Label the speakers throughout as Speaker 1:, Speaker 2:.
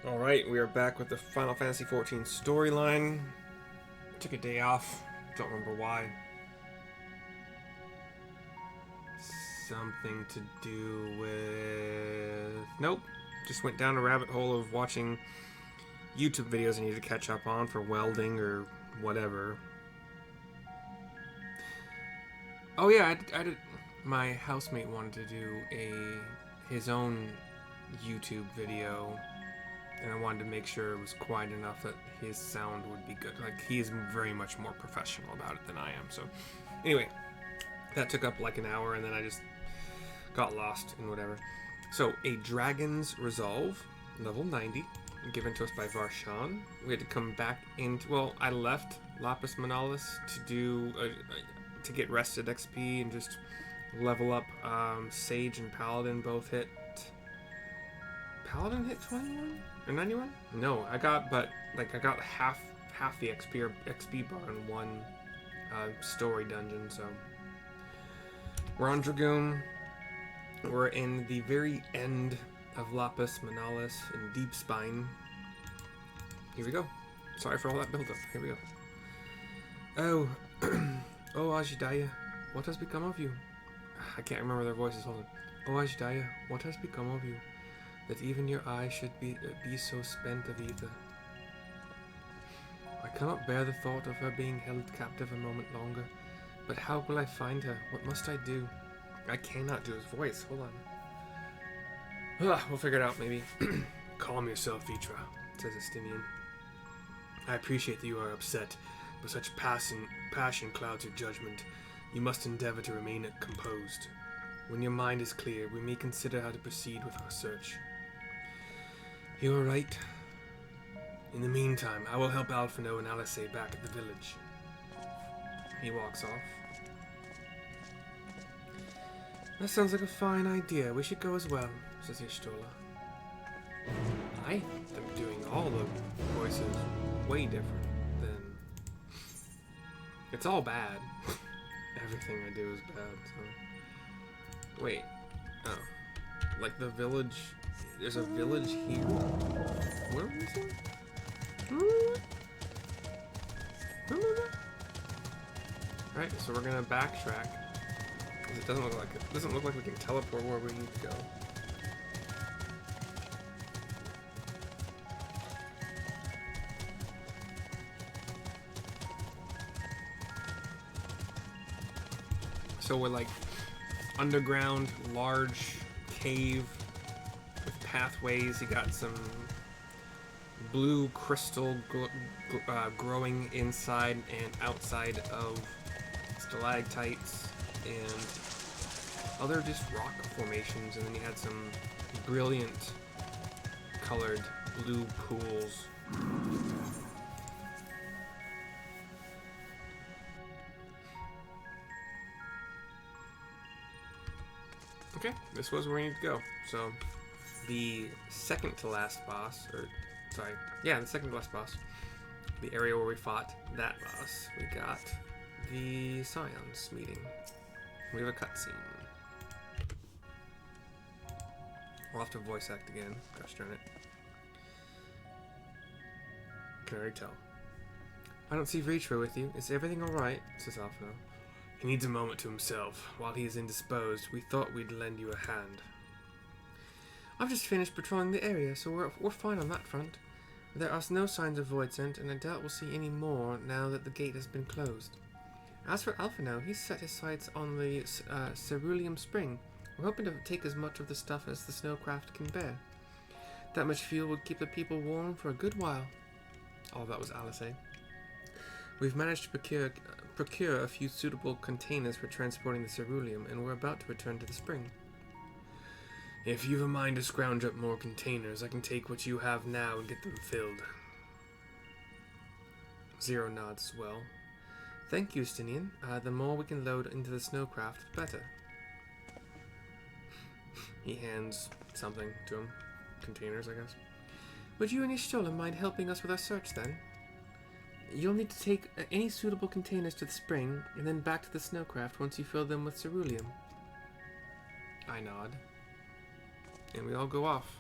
Speaker 1: Alright, we are back with the Final Fantasy XIV storyline. Took a day off. Don't remember why. Something to do with... Nope. Just went down a rabbit hole of watching YouTube videos I needed to catch up on for welding or whatever. Oh yeah, I did... My housemate wanted to do his own YouTube video, and I wanted to make sure it was quiet enough that his sound would be good. Like, he is very much more professional about it than I am. So, anyway, that took up like an hour, and then I just got lost in whatever. So, a Dragon's Resolve, level 90, given to us by Varshan. We had to come back into... Well, I left Lapis Manalis to do... to get rested XP and just level up. Sage and Paladin both hit... Paladin hit 21? Or 91? No, I got half the XP bar in one story dungeon, so... We're on Dragoon. We're in the very end of Lapis Manalis in Deep Spine. Here we go. Sorry for all that build-up. Here we go. Oh, oh Ajidaya, what has become of you? I can't remember their voices. Hold on. Oh Ajidaya, what has become of you? That even your eye should be so spent of either. I cannot bear the thought of her being held captive a moment longer. But how will I find her? What must I do? I cannot do his voice. Hold on. We'll figure it out, maybe. Calm yourself, Vitra, says Estinian. I appreciate that you are upset, but such passion clouds your judgment. You must endeavor to remain composed. When your mind is clear, we may consider how to proceed with our search. You are right. In the meantime, I will help Alphino and Alice back at the village. He walks off. That sounds like a fine idea. We should go as well, says Y'shtola. I am doing all the voices way different than... It's all bad. Everything I do is bad, so... Wait. Oh. Like the village... There's a village here? Where is it? Alright, so we're gonna backtrack. Because it doesn't look like we can teleport where we need to go. So we're like underground, large cave with pathways. You got some blue crystal growing inside and outside of stalactites and other just rock formations, and then you had some brilliant colored blue pools. Okay, this was where we need to go. So, the second to last boss, the second to last boss, the area where we fought that boss, we got the Scions meeting. We have a cutscene. We'll have to voice act again. Gosh darn it. Can already tell. I don't see Vitra with you. Is everything alright? Says Alphino. He needs a moment to himself. While he is indisposed, we thought we'd lend you a hand. I've just finished patrolling the area, so we're fine on that front. There are no signs of Void Scent, and I doubt we'll see any more now that the gate has been closed. As for Alphino, he's set his sights on the Ceruleum Spring. We're hoping to take as much of the stuff as the snowcraft can bear. That much fuel would keep the people warm for a good while. All that was Alice. We've managed to procure a few suitable containers for transporting the Ceruleum, and we're about to return to the spring. If you've a mind to scrounge up more containers, I can take what you have now and get them filled. Zero nods as well. Thank you, Stinian. The more we can load into the snowcraft, the better. He hands something to him. Containers, I guess. Would you and Y'shtola mind helping us with our search, then? You'll need to take any suitable containers to the spring, and then back to the snowcraft once you fill them with Ceruleum. I nod. And we all go off.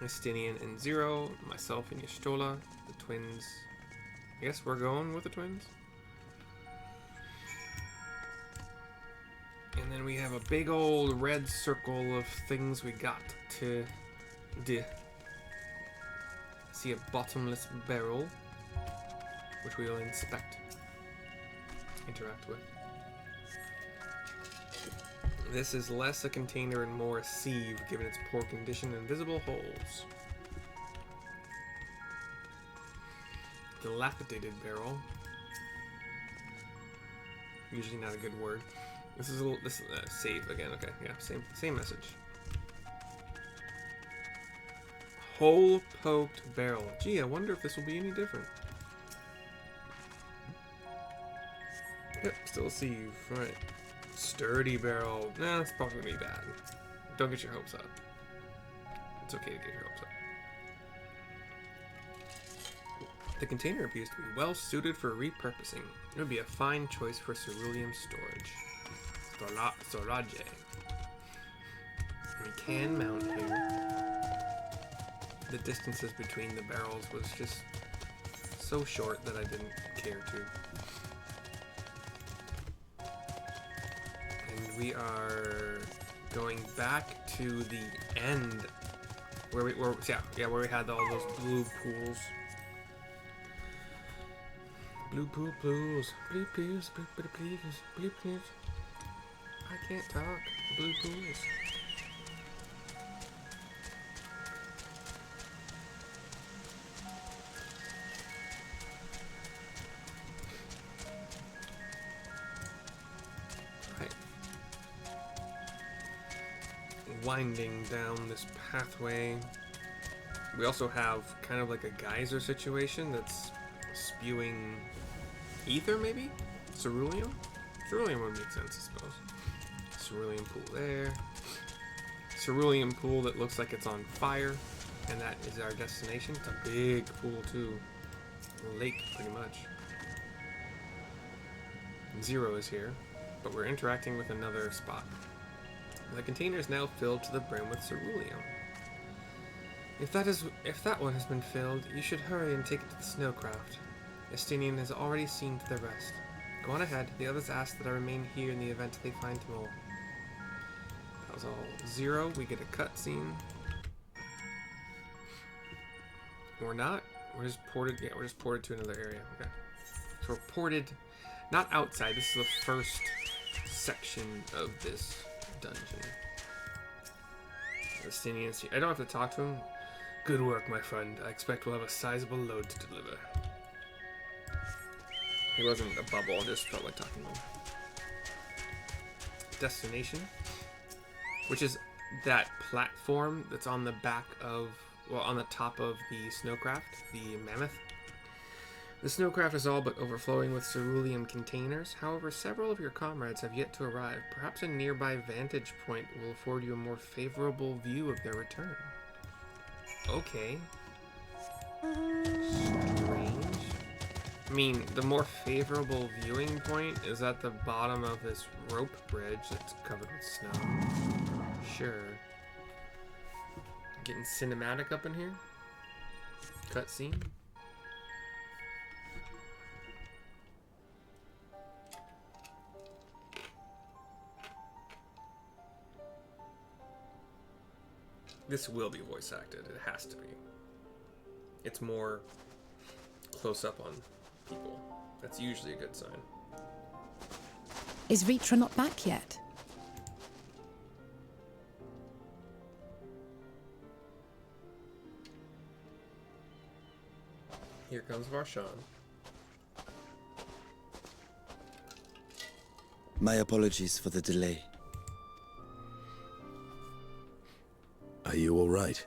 Speaker 1: Estinian and Zero, myself and Yashtola, the twins. I guess we're going with the twins. And then we have a big old red circle of things we got to do. See a bottomless barrel, which we will inspect, interact with. This is less a container and more a sieve, given its poor condition and visible holes. Dilapidated barrel. Usually not a good word. This is a little, save again. Okay, yeah, same message. Hole poked barrel. Gee, I wonder if this will be any different. Yep, still a sieve. Right. Sturdy barrel. Nah, it's probably gonna be bad. Don't get your hopes up. It's okay to get your hopes up. The container appears to be well suited for repurposing. It would be a fine choice for ceruleum storage. Storage. We can mount here. The distances between the barrels was just so short that I didn't care to. And we are going back to the end where we had all those blue pools. Blue pools. Blue pools. Blue pools. I can't talk. Blue pools. Right. Winding down this pathway. We also have kind of like a geyser situation that's spewing ether, maybe? Ceruleum? Ceruleum would make sense, I suppose. Ceruleum pool there. Ceruleum pool that looks like it's on fire, and that is our destination. It's a big pool too. A lake, pretty much. Zero is here, but we're interacting with another spot. The container is now filled to the brim with ceruleum. If that one has been filled, you should hurry and take it to the snowcraft. Estinian has already seen to the rest. Go on ahead. The others ask that I remain here in the event they find more. That was all. Zero. We get a cutscene. Or not. We're just ported. Yeah, we're just ported to another area. Okay. So we're ported, not outside. This is the first section of this dungeon. Estinian. I don't have to talk to him. Good work, my friend. I expect we'll have a sizable load to deliver. He wasn't a bubble, just felt like talking to him. Destination, which is that platform that's on the back of, well, on the top of the snowcraft, the mammoth. The snowcraft is all but overflowing with ceruleum containers. However, several of your comrades have yet to arrive. Perhaps a nearby vantage point will afford you a more favorable view of their return. Okay. Strange. I mean, the more favorable viewing point is at the bottom of this rope bridge that's covered with snow. Sure. Getting cinematic up in here. Cutscene. This will be voice acted. It has to be. It's more close up on people. That's usually a good sign.
Speaker 2: Is Ritra not back yet?
Speaker 1: Here comes Varshan.
Speaker 3: My apologies for the delay.
Speaker 4: Are you all right?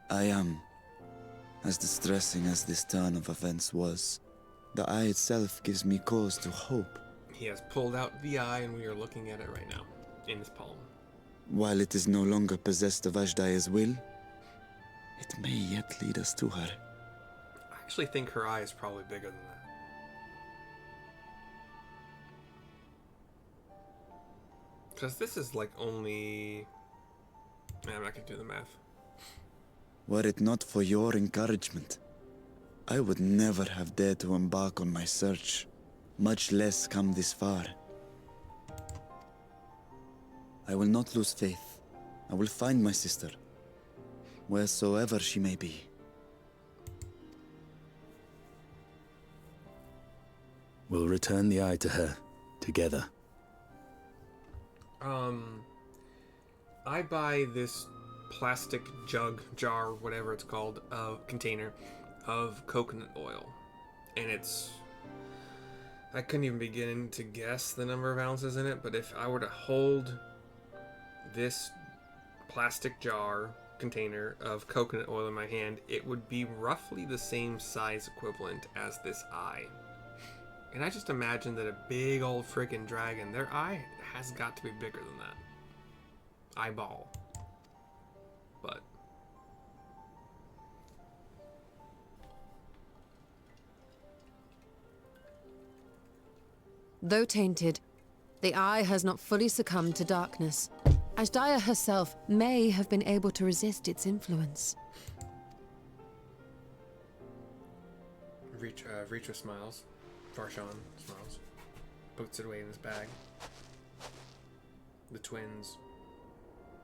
Speaker 3: I am. As distressing as this turn of events was, the eye itself gives me cause to hope.
Speaker 1: He has pulled out the eye and we are looking at it right now, in his palm.
Speaker 3: While it is no longer possessed of Ajdaya's will, it may yet lead us to her.
Speaker 1: I actually think her eye is probably bigger than that. Because this is like only I'm not gonna do the math.
Speaker 3: Were it not for your encouragement, I would never have dared to embark on my search, much less come this far. I will not lose faith. I will find my sister, wheresoever she may be.
Speaker 4: We'll return the eye to her, together.
Speaker 1: I buy this plastic jar, whatever it's called, container of coconut oil. And I couldn't even begin to guess the number of ounces in it, but if I were to hold this plastic jar container of coconut oil in my hand, it would be roughly the same size equivalent as this eye. And I just imagine that a big old freaking dragon, their eye has got to be bigger than that. Eyeball. But
Speaker 2: though tainted, the eye has not fully succumbed to darkness. Ashdaya herself may have been able to resist its influence.
Speaker 1: Ritra smiles. Farshawn smiles. Puts it away in his bag. The twins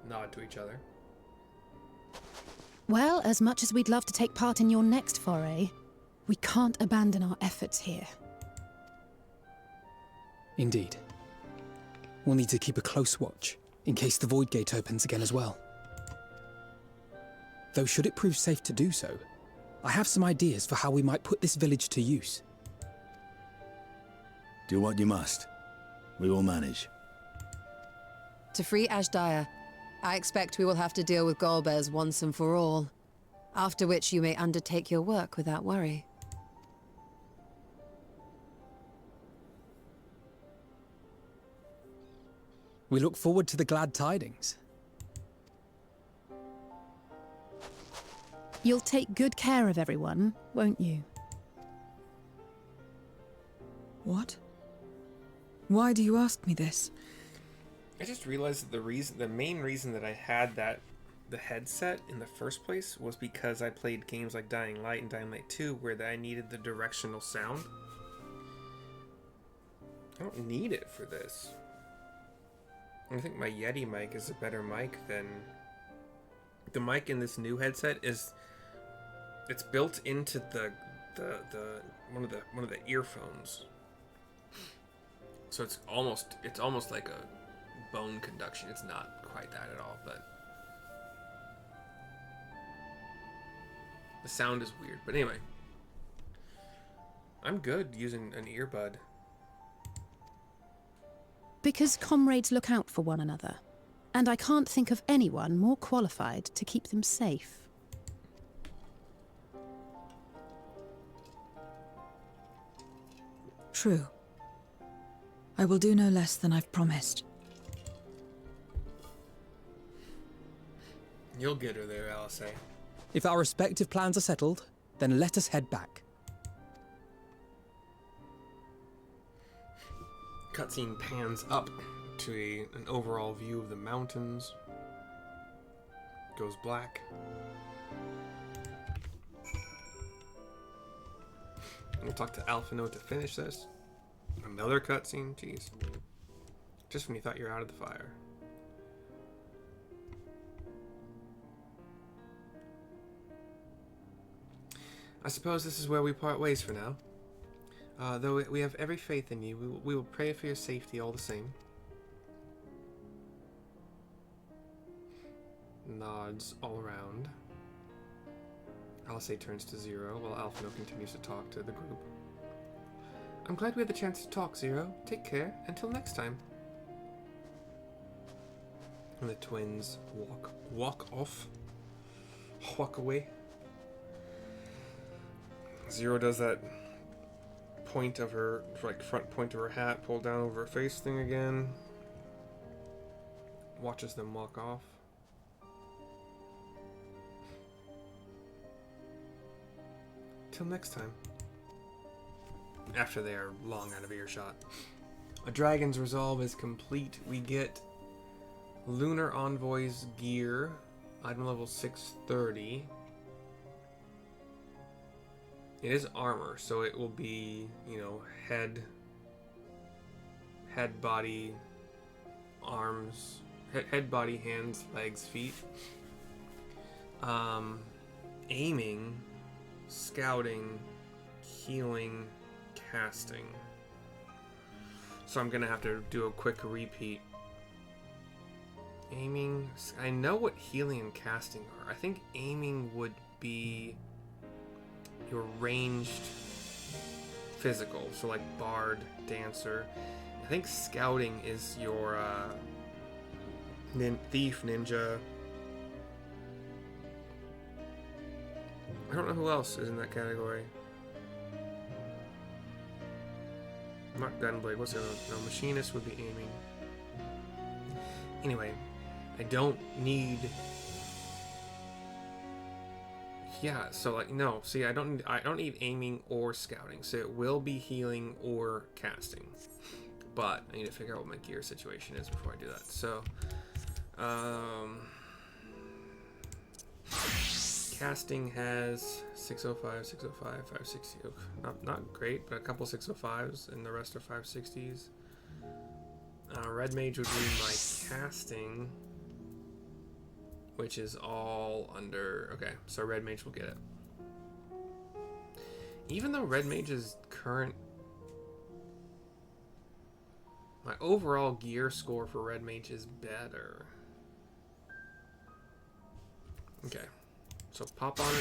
Speaker 1: nod to each other.
Speaker 5: Well, as much as we'd love to take part in your next foray, we can't abandon our efforts here.
Speaker 6: Indeed. We'll need to keep a close watch, in case the Void Gate opens again as well. Though should it prove safe to do so, I have some ideas for how we might put this village to use.
Speaker 4: Do what you must. We will manage.
Speaker 2: To free Ashdaya, I expect we will have to deal with Golbez once and for all, after which you may undertake your work without worry.
Speaker 6: We look forward to the glad tidings.
Speaker 5: You'll take good care of everyone, won't you?
Speaker 7: What? Why do you ask me this?
Speaker 1: I just realized that the main reason that I had the headset in the first place was because I played games like Dying Light and Dying Light 2 where I needed the directional sound. I don't need it for this. I think my Yeti mic is a better mic than the mic in this new headset. It's built into the one of the earphones. So it's almost like a bone conduction. It's not quite that at all, but the sound is weird. But anyway, I'm good using an earbud.
Speaker 5: Because comrades look out for one another, and I can't think of anyone more qualified to keep them safe.
Speaker 7: True. I will do no less than I've promised.
Speaker 1: You'll get her there, Alisei.
Speaker 6: If our respective plans are settled, then let us head back.
Speaker 1: Cutscene pans up to an overall view of the mountains. Goes black. We'll talk to Alphino to finish this. Another cutscene? Jeez. Just when you thought you were out of the fire. I suppose this is where we part ways for now. Though we have every faith in you, we will pray for your safety all the same. Nods all around. Alisei turns to Zero while Alphino continues to talk to the group. I'm glad we had the chance to talk, Zero. Take care. Until next time. And the twins walk away. Zero does that point of her, like front point of her hat, pulled down over her face thing again. Watches them walk off. Till next time. After they are long out of earshot. A dragon's resolve is complete. We get Lunar Envoy's gear Item level 630. It is armor, so it will be, you know, head, body, arms, head, body, hands, legs, feet. Aiming, scouting, healing, casting. So I'm gonna have to do a quick repeat. Aiming, I know what healing and casting are. I think aiming would be your ranged physical, so like bard, dancer. I think scouting is your thief, ninja. I don't know who else is in that category. Not gunblade. What's the other one? No, machinist would be aiming. Anyway, I don't need. Yeah, so like no. See, I don't need aiming or scouting. So it will be healing or casting. But I need to figure out what my gear situation is before I do that. So, casting has 605, 605, 560. Not great, but a couple 605s, and the rest are 560s. Red mage would be my casting, which is all under. Okay, so red mage will get it. Even though red mage's current, my overall gear score for red mage is better. Okay. So pop on a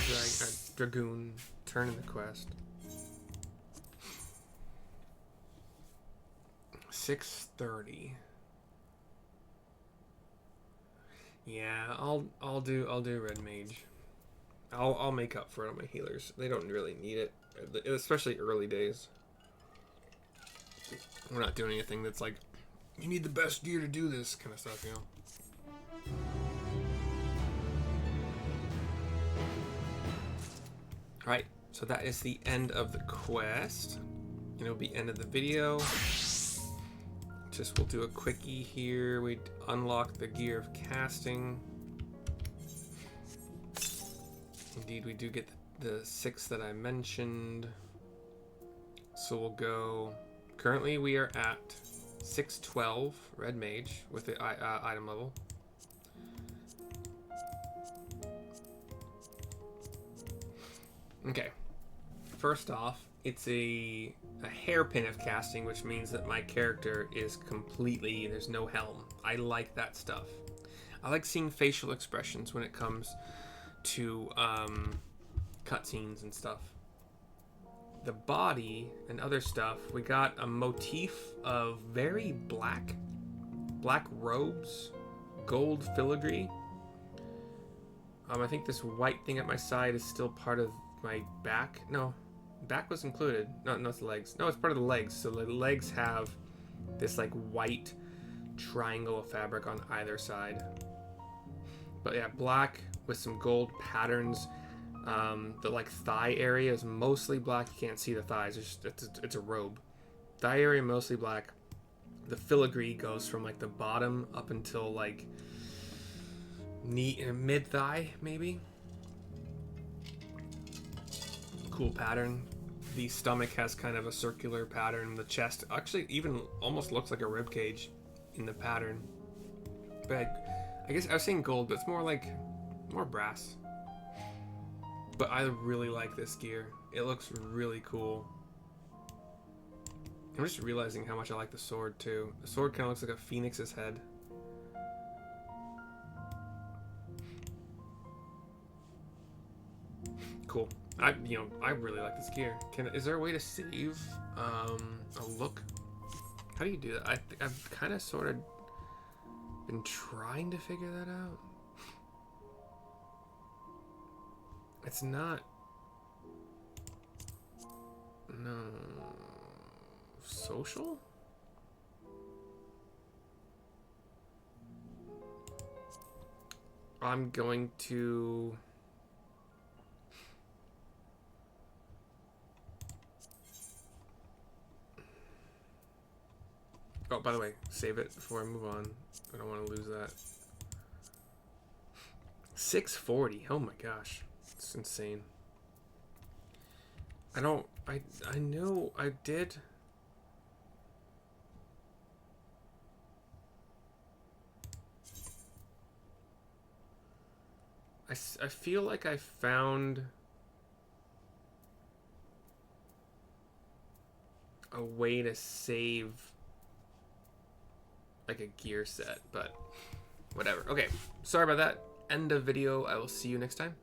Speaker 1: dragoon, turn in the quest. 630. Yeah, I'll do red mage. I'll make up for it on my healers. They don't really need it, especially early days. We're not doing anything that's like, you need the best gear to do this kind of stuff, you know. Alright, so that is the end of the quest. And it'll be end of the video. Just we'll do a quickie here. We unlock the gear of casting. Indeed, we do get the 6 that I mentioned. So we'll go. Currently, we are at 612 red mage with the item level. Okay, first off, it's a hairpin of casting, which means that my character is completely, there's no helm. I like that stuff. I like seeing facial expressions when it comes to cutscenes and stuff. The body and other stuff, we got a motif of very black robes, gold filigree. I think this white thing at my side is still part of my back. No, back was included. No, it's the legs. No, it's part of the legs. So the legs have this like white triangle of fabric on either side. But yeah, black with some gold patterns. The like thigh area is mostly black. You can't see the thighs. It's a robe. Thigh area mostly black. The filigree goes from like the bottom up until like knee and mid thigh maybe. Cool pattern. The stomach has kind of a circular pattern. The chest actually even almost looks like a rib cage in the pattern. But I guess I was saying gold, but it's more like brass. But I really like this gear. It looks really cool. I'm just realizing how much I like the sword too. The sword kind of looks like a phoenix's head. Cool. I really like this gear. Is there a way to save a look? How do you do that? I've kind of sort of been trying to figure that out. It's not. No. Social? I'm going to. Oh, by the way, save it before I move on. I don't want to lose that. 640. Oh my gosh. It's insane. I know I did. I feel like I found a way to save like a gear set, but whatever. Okay, sorry about that. End of video. I will see you next time.